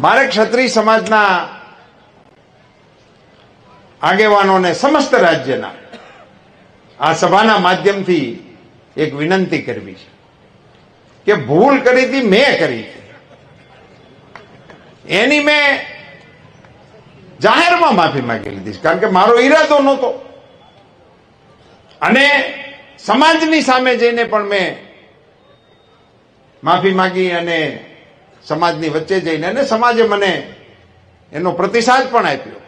મારે ક્ષત્રિય સમાજના આગેવાનોને સમસ્ત રાજ્યના આ સભાના માધ્યમથી એક વિનંતી કરવી છે કે ભૂલ કરી હતી, મેં કરી હતી, એની મેં જાહેરમાં માફી માંગી લીધી, કારણ કે મારો ઈરાદો નહોતો. અને સમાજની સામે જઈને પણ મેં માફી માંગી અને સમાજની વચ્ચે જઈને, અને સમાજે મને એનો પ્રતિસાદ પણ આપ્યો.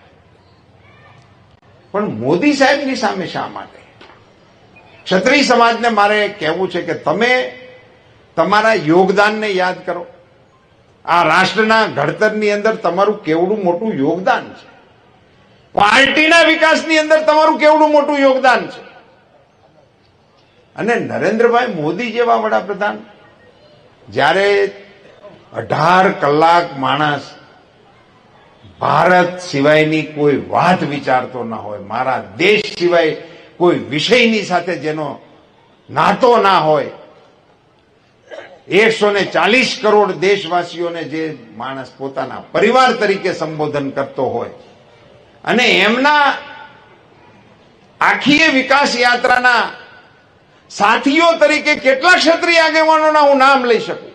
પણ મોદી સાહેબની સામે શા માટે? ક્ષત્રિય સમાજને મારે કહેવું છે કે તમે તમારા યોગદાનને યાદ કરો. આ રાષ્ટ્રના ઘડતરની અંદર તમારું કેવડું મોટું યોગદાન છે. પાર્ટીના વિકાસની અંદર તમારું કેવડું મોટું યોગદાન છે. અને નરેન્દ્રભાઈ મોદી જેવા વડાપ્રધાન, જ્યારે 18 કલાક માણસ ભારત સિવાયની કોઈ વાત વિચારતો ના હોય, મારા દેશ સિવાય કોઈ વિષયની સાથે જેનો નાતો ના હોય, 140 કરોડ દેશવાસીઓને જે માણસ પોતાના પરિવાર તરીકે સંબોધન કરતો હોય, અને એમના આખી વિકાસ યાત્રાના સાથીઓ તરીકે કેટલા ક્ષત્રિય આગેવાનોના હું નામ લઈ શકું.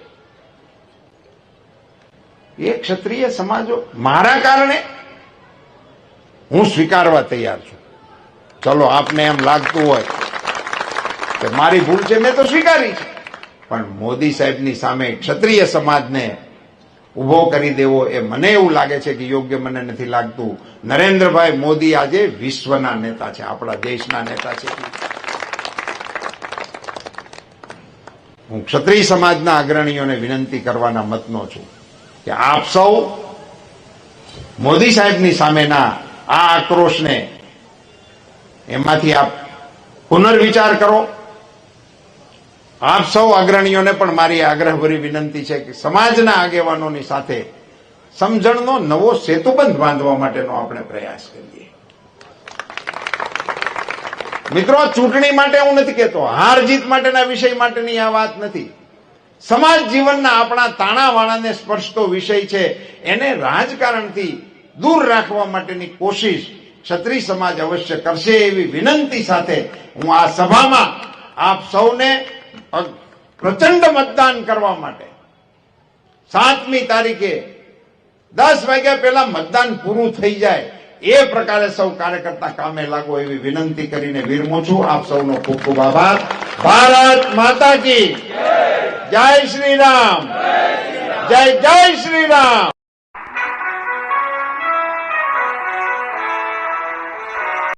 એ ક્ષત્રિય સમાજો મારા કારણે હું સ્વીકારવા તૈયાર છું. ચલો, આપને એમ લાગતું હોય કે મારી ભૂલ છે, મેં તો સ્વીકારી છે, પણ મોદી સાહેબની સામે ક્ષત્રિય સમાજને ઉભો કરી દેવો એ મને એવું લાગે છે કે યોગ્ય મને નથી લાગતું. નરેન્દ્રભાઈ મોદી આજે વિશ્વના નેતા છે, આપણા દેશના નેતા છે. હું ક્ષત્રિય સમાજના અગ્રણીઓને વિનંતી કરવાના મતનો છું કે આપ સૌ મોદી સાહેબની સામેના આ આક્રોશને એમાંથી આપ પુનર્વિચાર કરો. આપ સૌ અગ્રણીઓને પણ મારી આગ્રહભરી વિનંતી છે કે સમાજના આગેવાનોની સાથે સમજણનો નવો સેતુબંધ બાંધવા માટેનો આપણે પ્રયાસ કરીએ. મિત્રો, ચૂંટણી માટે હું નથી કહેતો, હાર જીત માટેના વિષય માટેની આ વાત નથી. સમાજ જીવનના આપણા તાણાવાણાને સ્પર્શતો વિષય છે, એને રાજકારણથી દૂર રાખવા માટેની કોશિશ ક્ષત્રિય સમાજ અવશ્ય કરશે એવી વિનંતી સાથે હું આ સભામાં આપ સૌને પ્રચંડ મતદાન કરવા માટે 7મી તારીખે 10 વાગ્યા પહેલા મતદાન પૂરું થઈ જાય એ પ્રકારે સૌ કાર્યકર્તા કામે લાગો એવી વિનંતી કરીને વિરમું છું. આપ સૌનો ખૂબ ખૂબ આભાર. ભારત માતા કી જય શ્રી રામ, જય જય શ્રી રામ.